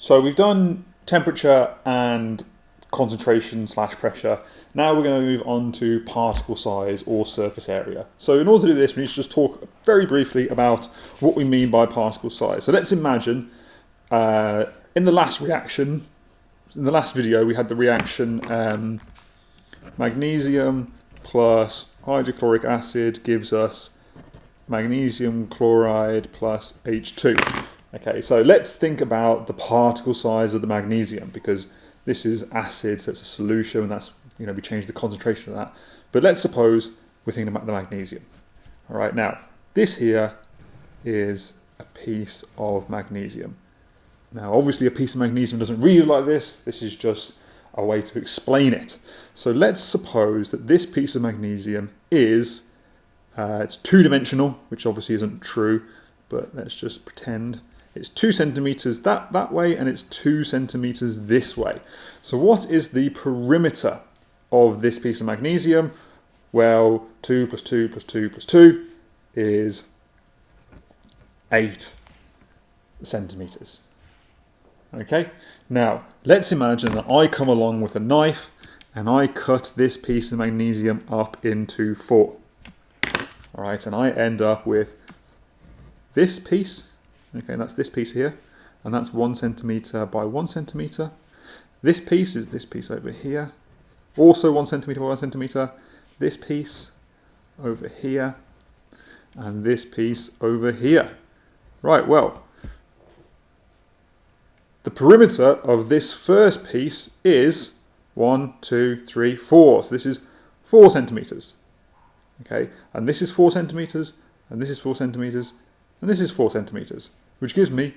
So we've done temperature and concentration slash pressure. Now we're going to move on to particle size or surface area. So in order to do this, we need to just talk very briefly about what we mean by particle size. So let's imagine in the last reaction, in the last video, we had the reaction magnesium plus hydrochloric acid gives us magnesium chloride plus H2. Okay, so let's think about the particle size of the magnesium, because this is acid, so it's a solution, and that's, we change the concentration of that. But let's suppose we're thinking about the magnesium. All right, now this here is a piece of magnesium. Now, obviously, a piece of magnesium doesn't read like this. This is just a way to explain it. So let's suppose that this piece of magnesium is it's two-dimensional, which obviously isn't true, but let's just pretend. It's 2 centimeters that way, and it's 2 centimeters this way. So what is the perimeter of this piece of magnesium? Well, 2 plus 2 plus 2 plus 2 is 8 centimeters. Okay, now let's imagine that I come along with a knife and I cut this piece of magnesium up into 4. All right, and I end up with this piece. Okay, that's this piece here, and that's 1 centimeter by 1 centimeter. This piece is this piece over here, also 1 centimeter by 1 centimeter. This piece over here, and this piece over here. Right, well, the perimeter of this first piece is 1, 2, 3, 4. So this is 4 centimeters. Okay, and this is 4 centimeters, and this is 4 centimeters, and this is 4 centimeters, which gives me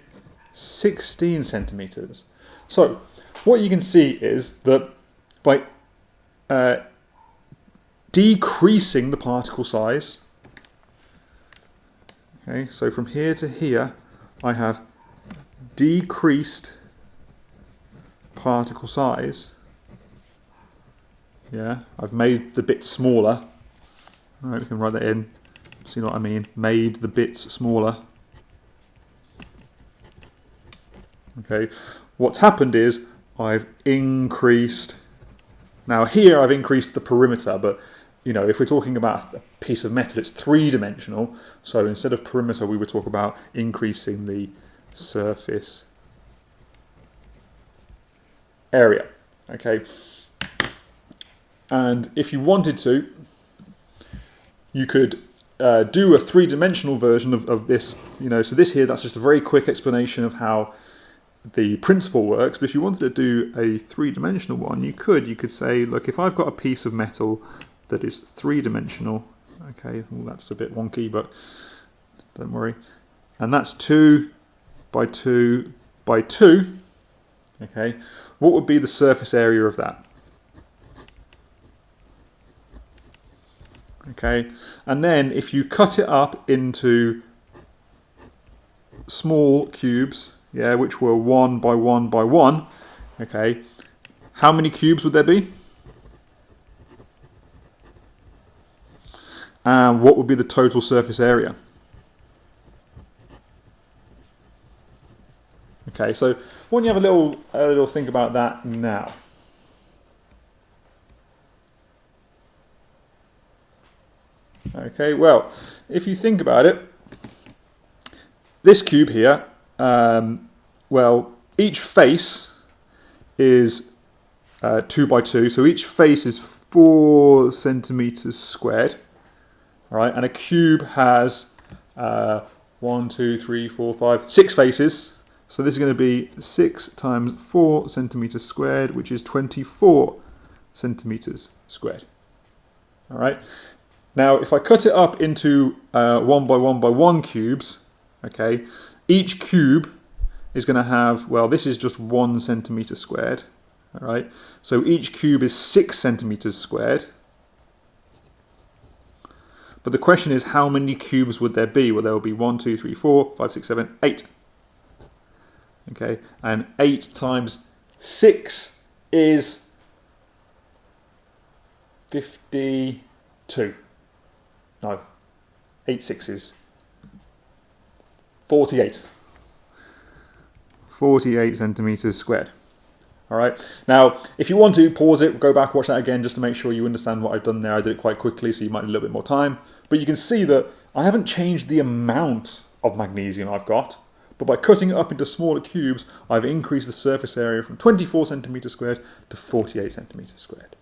16 centimeters. So what you can see is that by decreasing the particle size, okay, so from here to here, I have decreased particle size. Yeah, I've made the bits smaller. All right, we can write that in. See what I mean? Made the bits smaller. Okay, what's happened is I've increased. Now here I've increased the perimeter, but if we're talking about a piece of metal, it's 3-dimensional. So instead of perimeter, we would talk about increasing the surface area. Okay, and if you wanted to, you could do a 3-dimensional version of this. So this here, that's just a very quick explanation of how the principle works. But if you wanted to do a 3-dimensional one, you could say, look, if I've got a piece of metal that is 3-dimensional, okay, well, that's a bit wonky, but don't worry, and that's 2 by 2 by 2, okay, what would be the surface area of that? Okay, and then if you cut it up into small cubes, yeah, which were 1 by 1 by 1, okay, how many cubes would there be? And what would be the total surface area? Okay, so why don't you have a little think about that now? Okay, well, if you think about it, this cube here, well, each face is 2 by 2, so each face is 4 centimeters squared. All right, and a cube has 1, 2, 3, 4, 5, 6 faces. So this is going to be 6 times 4 centimeters squared, which is 24 centimeters squared. All right. Now, if I cut it up into 1 by 1 by 1 cubes, okay, each cube is going to have, well, this is just 1 centimeter squared. All right. So each cube is 6 centimeters squared. But the question is, how many cubes would there be? Well, there will be 1, 2, 3, 4, 5, 6, 7, 8. Okay, and 8 times 6 is 52. No, 8 sixes. 48. 48 centimeters squared. All right. Now, if you want to pause it, go back, watch that again, just to make sure you understand what I've done there. I did it quite quickly, so you might need a little bit more time. But you can see that I haven't changed the amount of magnesium I've got, but by cutting it up into smaller cubes, I've increased the surface area from 24 centimeters squared to 48 centimeters squared.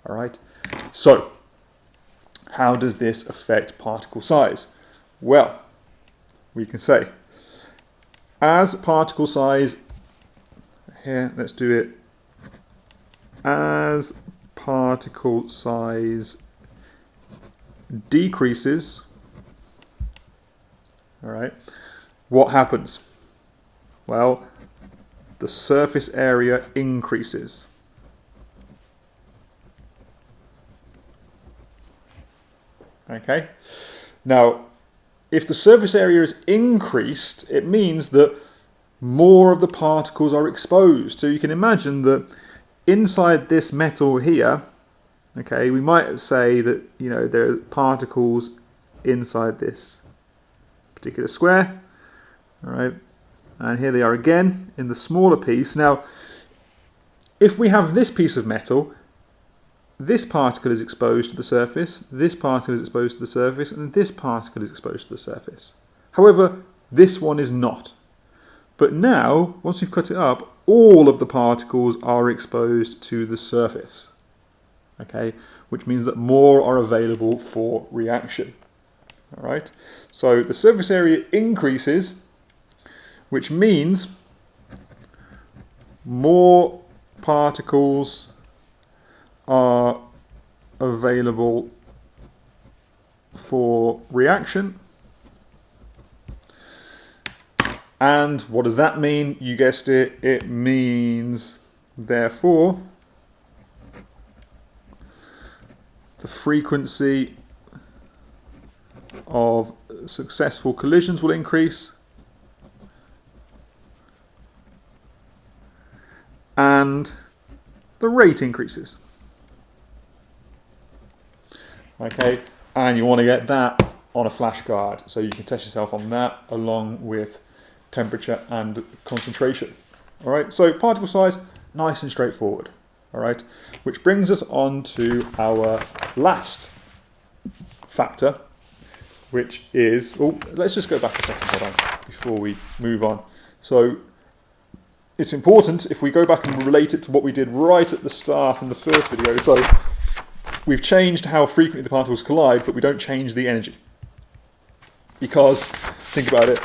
All right. So, how does this affect particle size? Well, we can say, as particle size, here, let's do it, as particle size decreases, all right, what happens? Well, the surface area increases. Okay, now, if the surface area is increased, it means that more of the particles are exposed. So you can imagine that inside this metal here, okay, we might say that, you know, there are particles inside this particular square, all right, and here they are again in the smaller piece. Now, if we have this piece of metal, this particle is exposed to the surface, this particle is exposed to the surface, and this particle is exposed to the surface. However, this one is not. But now, once we've cut it up, all of the particles are exposed to the surface, okay, which means that more are available for reaction. All right, so the surface area increases, which means more particles are available for reaction. And what does that mean? You guessed it, it means, therefore, the frequency of successful collisions will increase, and the rate increases. Okay, and you want to get that on a flashcard, so you can test yourself on that along with temperature and concentration. All right, so particle size, nice and straightforward. All right, which brings us on to our last factor, which is, oh, let's just go back a second, hold on, before we move on. So it's important if we go back and relate it to what we did right at the start in the first video. So we've changed how frequently the particles collide, but we don't change the energy. Because, think about it,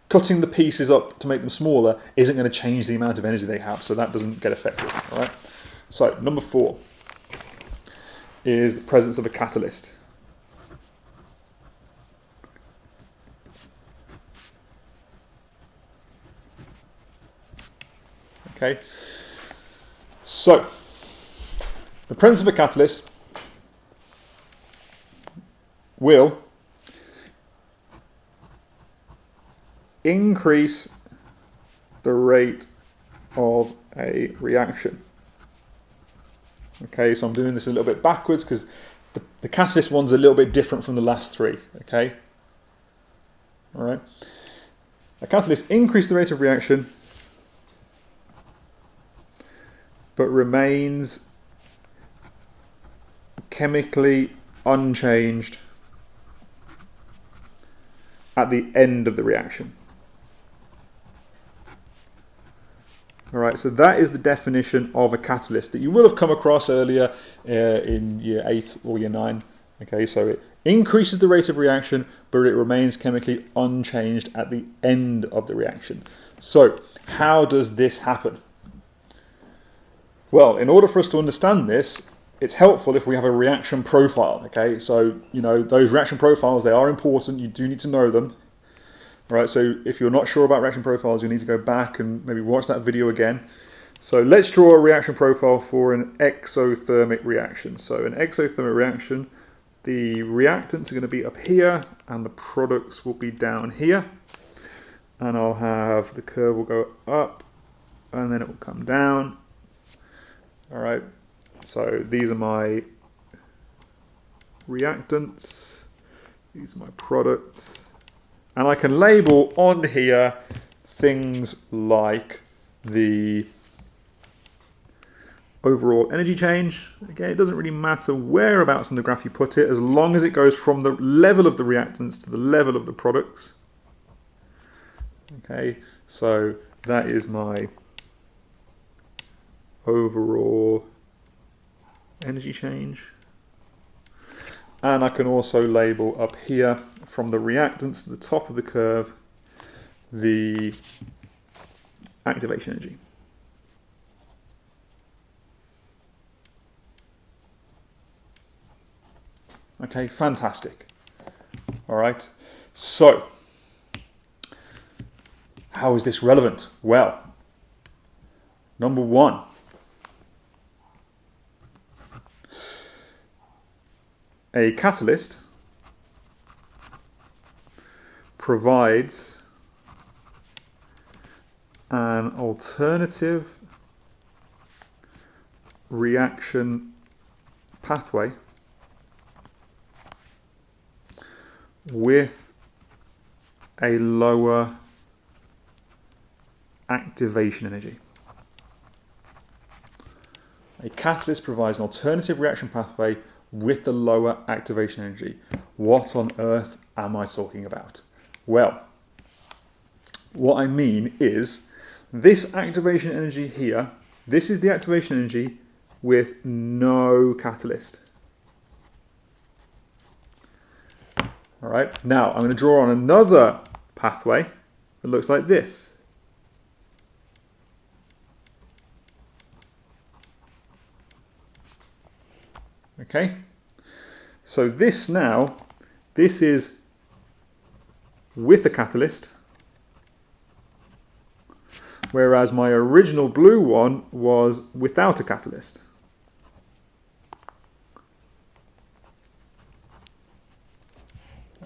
cutting the pieces up to make them smaller isn't going to change the amount of energy they have, so that doesn't get affected. All right. So number 4 is the presence of a catalyst. Okay. So the presence of a catalyst will increase the rate of a reaction. Okay, so I'm doing this a little bit backwards because the catalyst one's a little bit different from the last 3. Okay, all right. A catalyst increases the rate of reaction, but remains chemically unchanged at the end of the reaction. All right, so that is the definition of a catalyst that you will have come across earlier in year 8 or year 9. Okay, so it increases the rate of reaction, but it remains chemically unchanged at the end of the reaction. So how does this happen? Well, in order for us to understand this, it's helpful if we have a reaction profile. Okay, so you know those reaction profiles, they are important. You do need to know them. All right, so if you're not sure about reaction profiles, you need to go back and maybe watch that video again. So let's draw a reaction profile for an exothermic reaction. So an exothermic reaction, the reactants are going to be up here and the products will be down here. And I'll have the curve will go up and then it will come down. All right, so these are my reactants, these are my products. And I can label on here things like the overall energy change. Again, it doesn't really matter whereabouts in the graph you put it, as long as it goes from the level of the reactants to the level of the products. Okay, so that is my overall energy change. And I can also label up here from the reactants to the top of the curve the activation energy. Okay, fantastic. All right, so how is this relevant? Well, number one, a catalyst provides an alternative reaction pathway with a lower activation energy. A catalyst provides an alternative reaction pathway with the lower activation energy. What on earth am I talking about? Well, what I mean is this activation energy here, this is the activation energy with no catalyst. All right, now I'm going to draw on another pathway that looks like this. Okay, so this now, this is with a catalyst, whereas my original blue one was without a catalyst.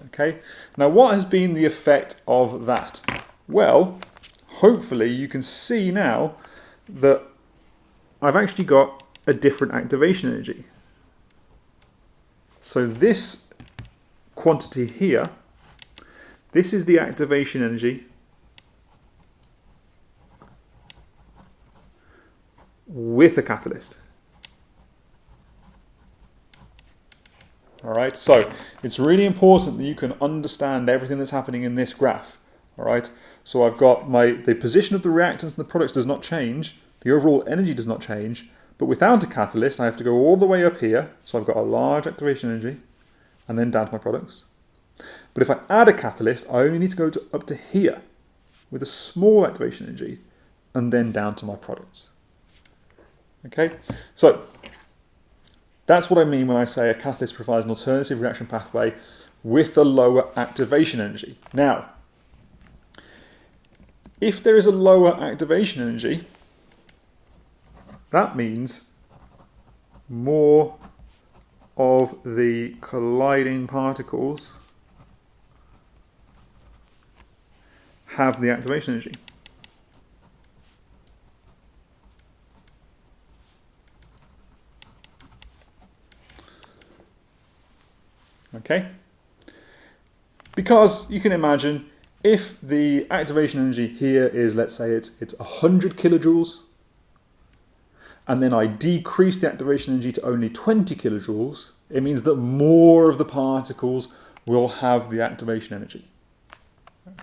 Okay, now what has been the effect of that? Well, hopefully you can see now that I've actually got a different activation energy. So this quantity here, this is the activation energy with a catalyst. All right, so it's really important that you can understand everything that's happening in this graph. All right, so I've got the position of the reactants and the products does not change, the overall energy does not change, but without a catalyst I have to go all the way up here, so I've got a large activation energy, and then down to my products. But if I add a catalyst, I only need to go up to here with a small activation energy, and then down to my products. Okay, so that's what I mean when I say a catalyst provides an alternative reaction pathway with a lower activation energy. Now, if there is a lower activation energy, that means more of the colliding particles have the activation energy. Okay? Because you can imagine if the activation energy here is, let's say it's 100 kilojoules, and then I decrease the activation energy to only 20 kilojoules, it means that more of the particles will have the activation energy.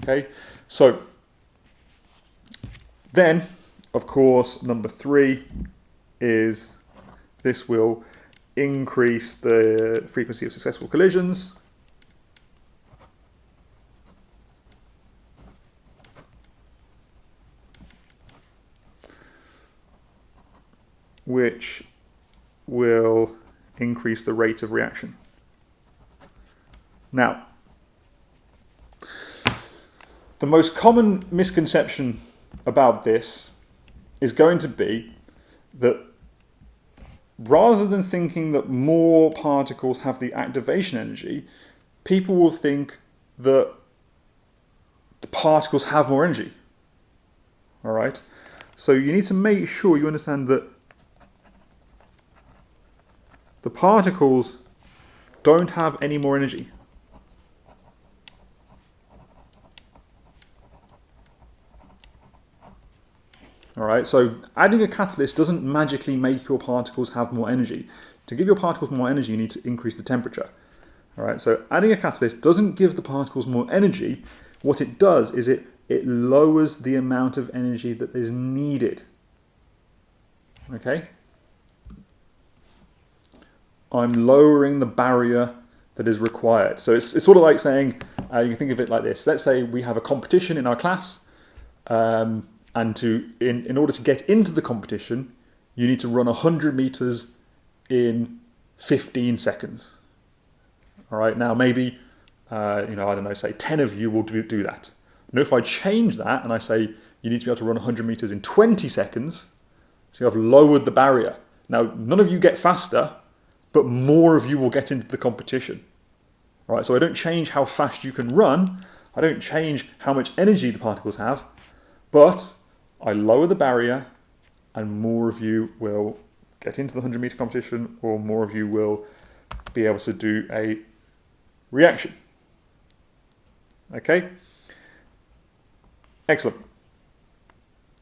Okay, so then, of course, number 3 is this will increase the frequency of successful collisions. Which will increase the rate of reaction. Now, the most common misconception about this is going to be that rather than thinking that more particles have the activation energy, people will think that the particles have more energy. All right? So you need to make sure you understand that the particles don't have any more energy. All right, so adding a catalyst doesn't magically make your particles have more energy. To give your particles more energy, you need to increase the temperature. All right, so adding a catalyst doesn't give the particles more energy. What it does is it lowers the amount of energy that is needed. Okay? I'm lowering the barrier that is required. So it's sort of like saying, you can think of it like this. Let's say we have a competition in our class, and in order to get into the competition, you need to run 100 meters in 15 seconds. All right, now maybe, I don't know, say 10 of you will do that. Now if I change that and I say you need to be able to run 100 meters in 20 seconds, so I've lowered the barrier. Now none of you get faster, but more of you will get into the competition. All right, so I don't change how fast you can run, I don't change how much energy the particles have, but I lower the barrier and more of you will get into the 100-meter competition, or more of you will be able to do a reaction. Okay? Excellent.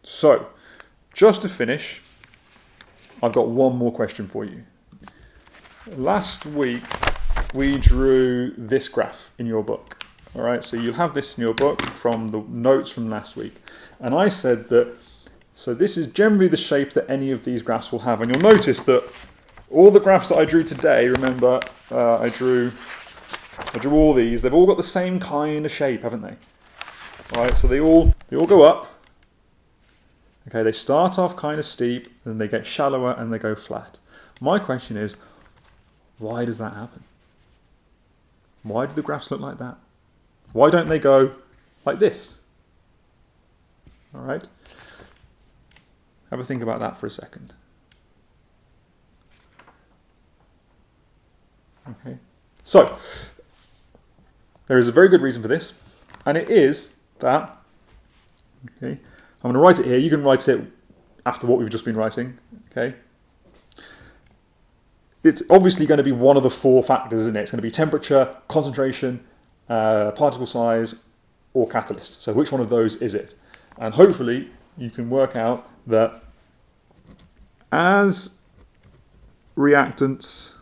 So, just to finish, I've got one more question for you. Last week, we drew this graph in your book. All right, so you'll have this in your book from the notes from last week. And I said that, so this is generally the shape that any of these graphs will have. And you'll notice that all the graphs that I drew today, remember, I drew all these, they've all got the same kind of shape, haven't they? All right, so they all go up. Okay, they start off kind of steep, then they get shallower and they go flat. My question is, why does that happen? Why do the graphs look like that? Why don't they go like this? All right, have a think about that for a second. Okay, so there is a very good reason for this, and it is that, okay, I'm going to write it here. You can write it after what we've just been writing, okay? It's obviously going to be one of the four factors, isn't it? It's going to be temperature, concentration, particle size, or catalyst. So which one of those is it? And hopefully you can work out that as reactants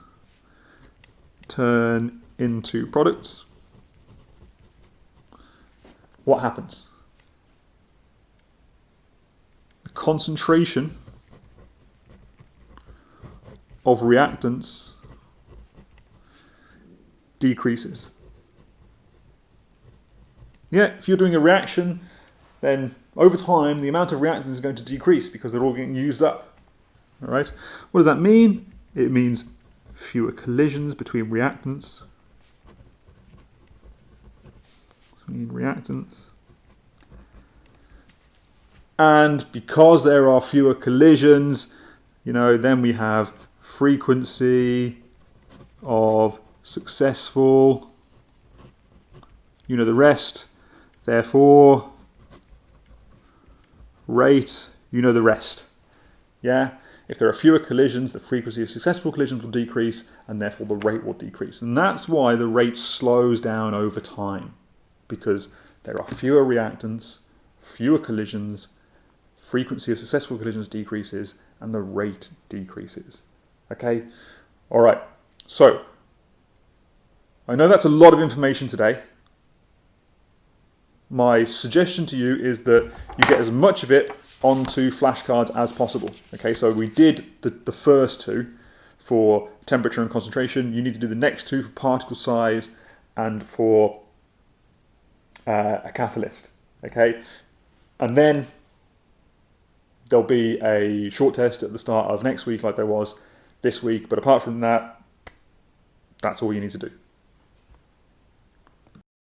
turn into products, what happens? The concentration of reactants decreases. Yeah, if you're doing a reaction, then over time the amount of reactants is going to decrease because they're all getting used up. All right. What does that mean? It means fewer collisions between reactants. And because there are fewer collisions, then we have frequency of successful, the rest, therefore rate, the rest. Yeah? If there are fewer collisions, the frequency of successful collisions will decrease, and therefore the rate will decrease. And that's why the rate slows down over time, because there are fewer reactants, fewer collisions, frequency of successful collisions decreases, and the rate decreases. Okay? All right. So, I know that's a lot of information today. My suggestion to you is that you get as much of it onto flashcards as possible. Okay, so we did the first two for temperature and concentration. You need to do the next two for particle size and for a catalyst. Okay, and then there'll be a short test at the start of next week like there was this week. But apart from that, that's all you need to do.